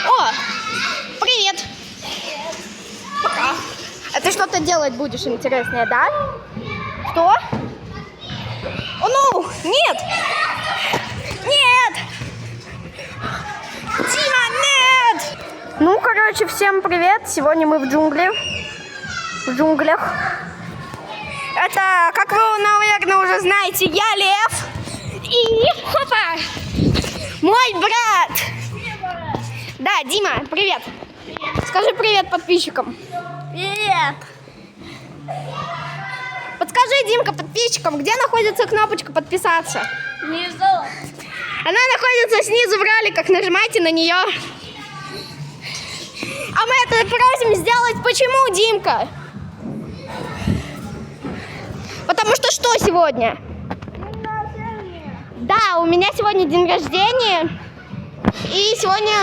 О, привет. Пока. А ты что-то делать будешь интересное, да? Что? О, ну, нет. Нет. Дима, нет. Ну, короче, всем привет. Сегодня мы в джунглях. Это, как вы, наверное, уже знаете, я Лев. И, хопа, мой брат. Да, Дима, привет. Скажи привет подписчикам. Привет. Подскажи, Димка, подписчикам, где находится кнопочка подписаться? Внизу. Она находится снизу в роликах, нажимайте на нее. А мы это просим сделать почему, Димка? Потому что сегодня? День рождения. Да, у меня сегодня день рождения. И сегодня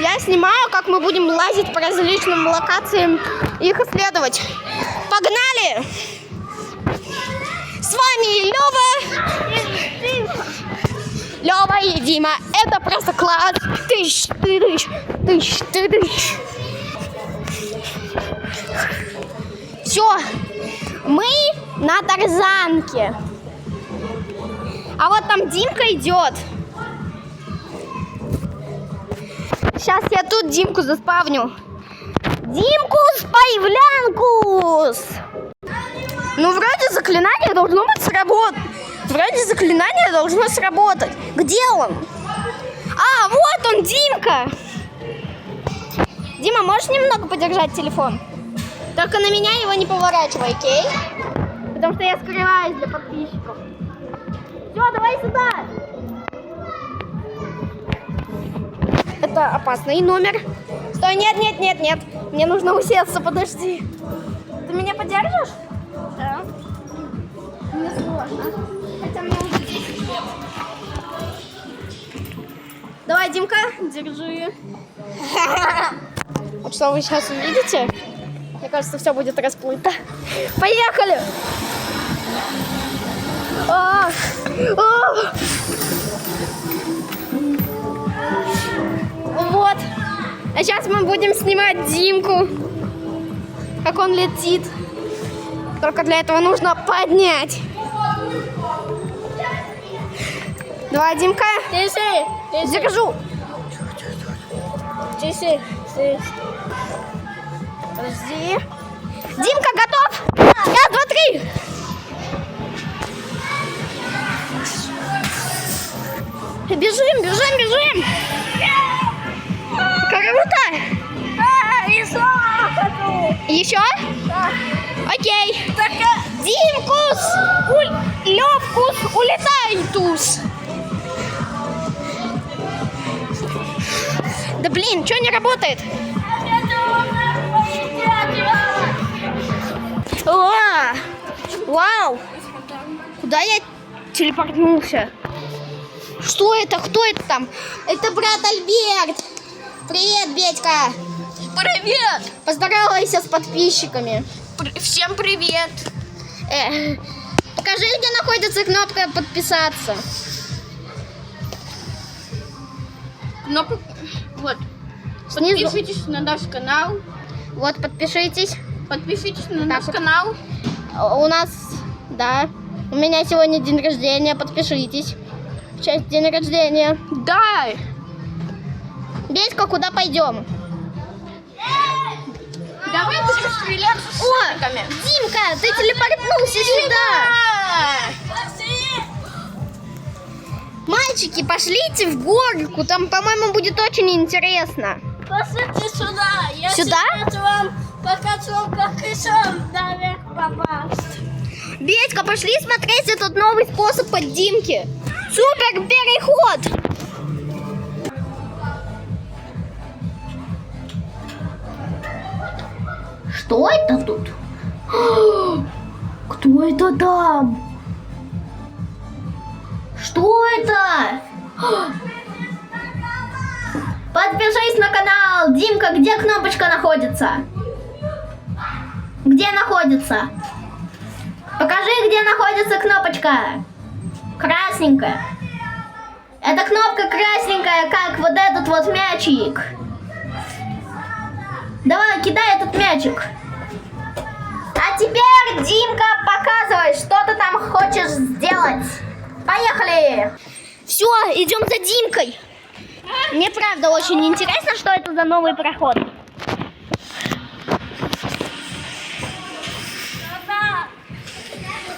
я снимаю, как мы будем лазить по различным локациям и их исследовать. Погнали! С вами Лёва и Дима. Это просто класс. Тыщ. Все. Мы на тарзанке. А вот там Димка идет. Сейчас я тут Димку заспавню. Димкус, появлянкус! Ну, вроде заклинание должно быть сработать. Где он? А, вот он, Димка! Дима, можешь немного подержать телефон? Только на меня его не поворачивай, окей? Потому что я скрываюсь для подписчиков. Все, давай сюда! Это опасный номер. Стой, нет. Мне нужно усесться, подожди. Ты меня поддержишь? Да. Мне сложно. Хотя мне уже 10 лет. Давай, Димка, держи. Вот что вы сейчас увидите. Мне кажется, все будет расплыто. Поехали! Вот. А сейчас мы будем снимать Димку, как он летит. Только для этого нужно поднять. Давай, Димка. Держу. Подожди. Димка, готов? Раз, два, три. Бежим. Круто. Еще? Да. Окей. Димкус, Левкус, улетай, туз. Да блин, что не работает? Вау! Куда я телепортнулся? Что это? Кто это там? Это брат Альберт! Привет, Бедька! Привет. Поздоровайся с подписчиками. Всем привет. Покажи, где находится кнопка подписаться. Кнопка. Вот. Снизу. Подпишитесь на наш канал. Вот, подпишитесь. Подпишитесь на Так наш вот. канал. У нас, да, у меня сегодня день рождения, подпишитесь. В честь дня рождения. Да. Бедька, куда пойдем? Давай будем стреляться с шариками. Димка, ты телепортнулся сюда. Мальчики, пошлите в горку, там, по-моему, будет очень интересно. Послушайте сюда. Я Сюда? сейчас вам покажу, как еще наверх попасть. Бедька, пошли смотреть этот новый способ под Димки. Супер переход. Что это тут? Кто это там? Что это? Подпишись на канал. Димка, где кнопочка находится? Где находится? Покажи, где находится кнопочка. Красненькая. Это кнопка красненькая, как вот этот вот мячик. Давай, кидай этот мячик. А теперь, Димка, показывай, что ты там хочешь сделать. Поехали! Все, идем за Димкой. Мне правда очень интересно, что это за новый проход.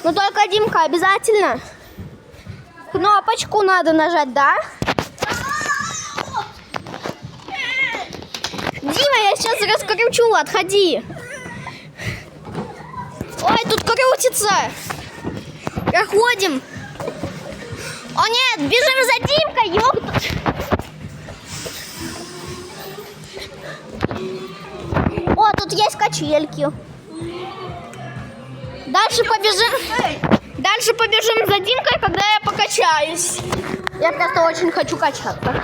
Ну только, Димка, обязательно кнопочку надо нажать, да? Дима, я сейчас раскручу, отходи. Ой, тут крутится. Проходим. О нет, бежим за Димкой, ёпта. О, тут есть качельки. Дальше побежим за Димкой, когда я покачаюсь. Я просто очень хочу качаться.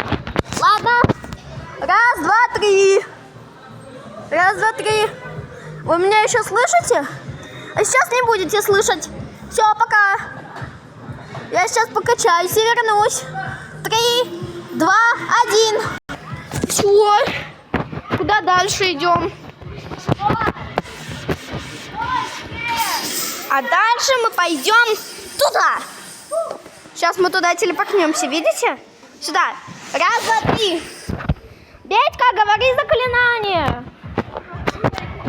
Ладно. Раз, два, три. Раз, два, три. Вы меня еще слышите? А сейчас не будете слышать. Все, пока. Я сейчас покачаюсь и вернусь. 3, 2, 1. Все. Куда дальше идем? А дальше мы пойдем туда. Сейчас мы туда телепортнемся, видите? Сюда. Раз, два, три. Бедька, говори заклинание.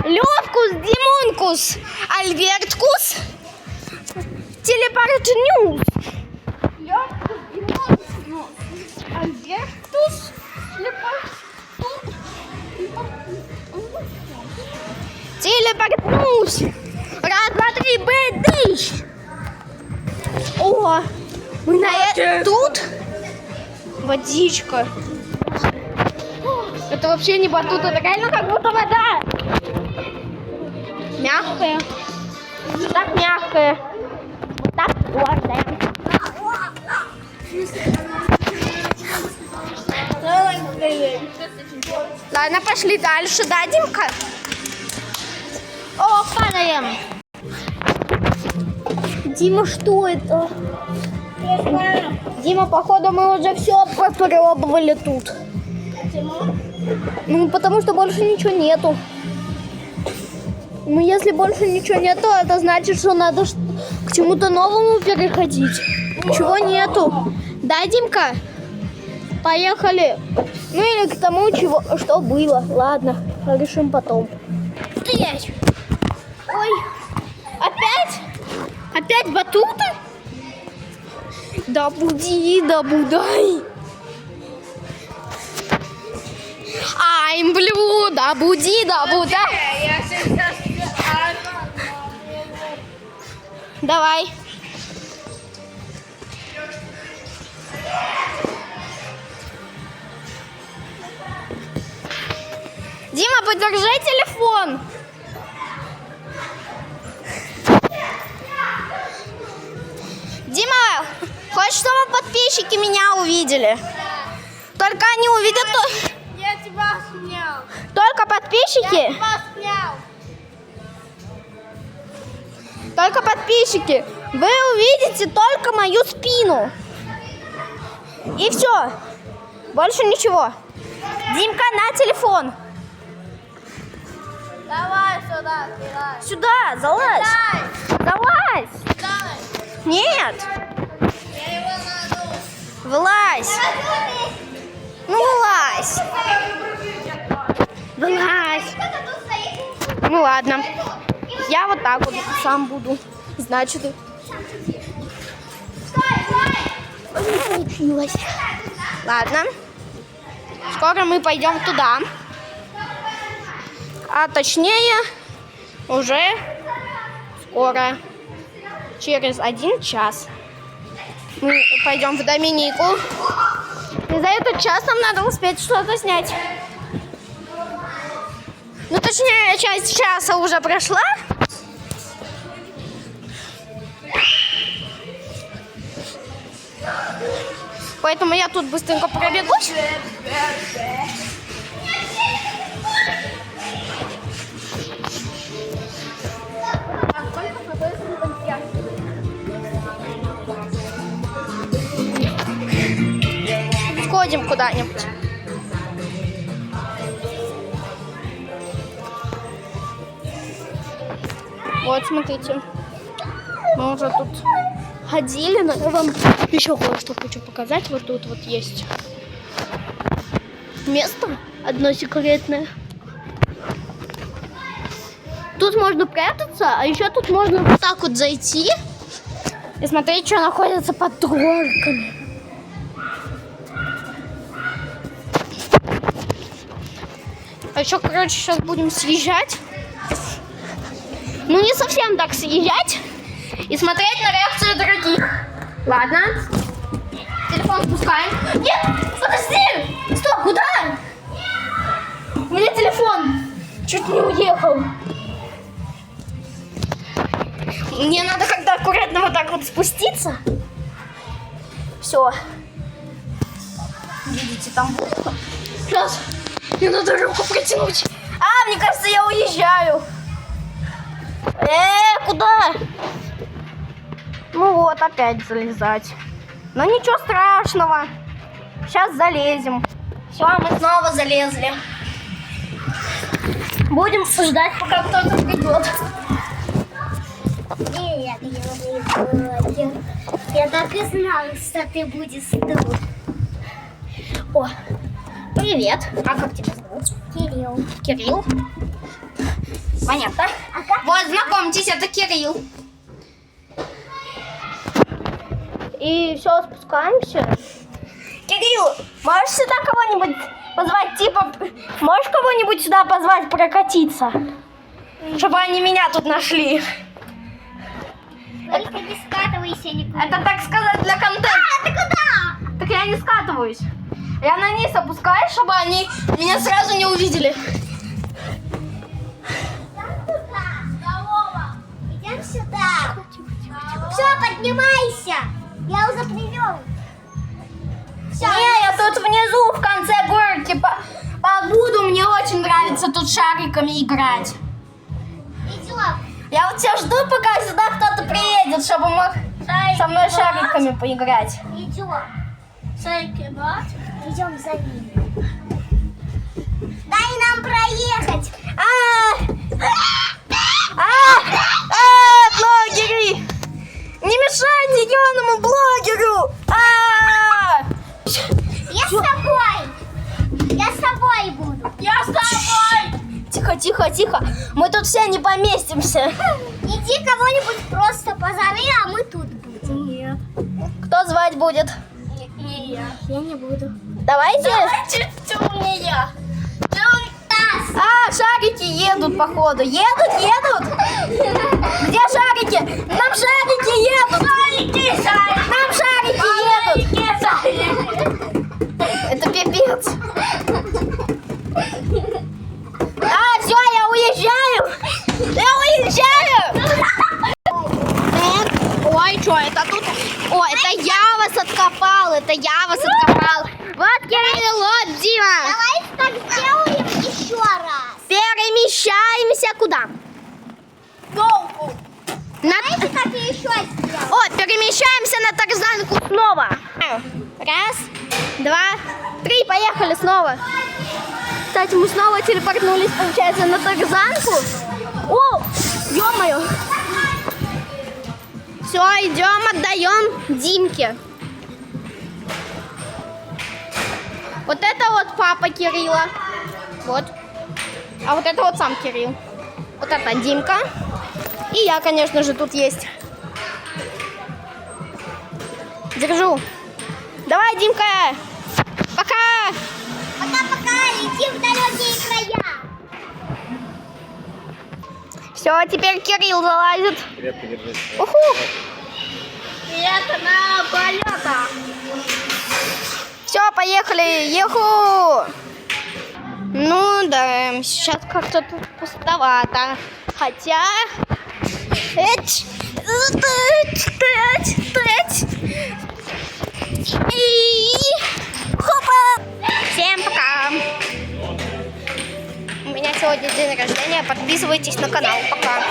Левкус, Димункус, Альверткус, телепортнюс. Левкус, Димункус, Альверткус, телепортнусь. Раз, два, три, бэдыщ. О, мы на это тут водичка. Это вообще не батут, это реально как будто вода. Мягкая. Вот так мягкая. Вот так твердая. Ладно, пошли дальше, да, Димка? О, падаем. Дима, что это? Дима, походу, мы уже все попробовали тут. Ну, потому что больше ничего нету. Ну, если больше ничего нету, это значит, что надо к чему-то новому переходить. Чего нету. Да, Димка? Поехали. Ну, или к тому, что было. Ладно, решим потом. Стоять. Ой, опять? Опять батуты? Да буди, да будай. I'm blue, да буди, да будай. Давай. Дима, подержи телефон. Дима, хочешь, чтобы подписчики меня увидели? Только они увидят... Я тебя снял. Только подписчики? Я тебя снял. Только подписчики. Вы увидите только мою спину. И все. Больше ничего. Димка, на телефон. Давай сюда, давай. Сюда, залазь. Залазь. Давай. Нет. Я его найду. Вылазь. Ну, вылазь. Вылазь. Ну, ладно. Я вот так вот сам буду. Значит, не получилось. Ладно. Скоро мы пойдем туда. А точнее, уже скоро. Через 1 час. Мы пойдем в Доминику. И за этот час нам надо успеть что-то снять. Ну, точнее, часть часа уже прошла. Поэтому я тут быстренько пробегусь. сходим куда-нибудь. Вот, смотрите. Мы уже тут ходили, но я вам еще кое-что хочу показать. Вот тут вот есть место одно секретное. Тут можно прятаться, а еще тут можно вот так вот зайти и смотреть, что находится под горками. А еще, короче, сейчас будем съезжать. Ну, не совсем так съезжать. И смотреть на реакцию других. Ладно. Телефон спускаем. Нет, подожди! Стоп, куда? У меня телефон чуть не уехал. Мне надо как-то аккуратно вот так вот спуститься. Все. Видите, там будет. Сейчас. Мне надо руку протянуть. А, мне кажется, я уезжаю. Куда? Ну вот, опять залезать. Но ничего страшного. Сейчас залезем. Все, мы снова залезли. Будем ждать, пока кто-то придет. Нет, я так и знала, что ты будешь тут. О, привет. А как тебя зовут? Кирилл. Кирилл. Понятно. Ага. Вот, знакомьтесь, это Кирилл. И все, спускаемся. Кирилл, можешь сюда кого-нибудь позвать? Типа, можешь кого-нибудь сюда позвать прокатиться? Чтобы они меня тут нашли. Только не скатывайся никуда. Это, так сказать, для контента. А, ты куда? Так я не скатываюсь. Я на низ опускаюсь, чтобы они меня сразу не увидели. Здорово. Идем сюда. Все, поднимайся. Я уже привел. Все, Не, я тут внизу, в конце горки побуду. Мне очень нравится тут шариками играть. идем. Я вот тебя жду, пока сюда кто-то приедет, чтобы мог со мной шариками поиграть. Идем. Идем за ним. Дай нам проехать. Блогеры! Не мешайте зеленому блогеру! Я с тобой. Я с тобой буду. Я с тобой! Тихо, тихо, тихо. Мы тут все не поместимся. Иди кого-нибудь просто позови, а мы тут будем. Нет. Кто звать будет? Не я. Я не буду. Давайте. Темнее. Шарики едут, походу. Едут? Где шарики? Нам шарики едут. Нам шарики едут. Это пипец. Все, я уезжаю. Ой, что это тут? О, это я вас откопал. Вот Кирилл, вот Дима. Давай так сделаем еще раз. Перемещаемся куда? Долгу. На... Как я еще сделаю? О, перемещаемся на тарзанку снова. Раз, два, три, поехали снова. Кстати, мы снова телепортнулись, получается, на тарзанку. О, ё-моё. Все, идем, отдаем Димке. Вот это вот папа Кирилла. Вот. А вот это вот сам Кирилл. Вот это Димка. И я, конечно же, тут есть. Держу. Давай, Димка. Пока. Пока-пока, лети в далекие края. Все, теперь Кирилл залазит. Крепко держись. Уху. Привет на полетах. Все, поехали. Еху. Ну да, сейчас как-то тут пустовато. Хотя... И... Хопа! Всем пока! У меня сегодня день рождения. Подписывайтесь на канал. Пока!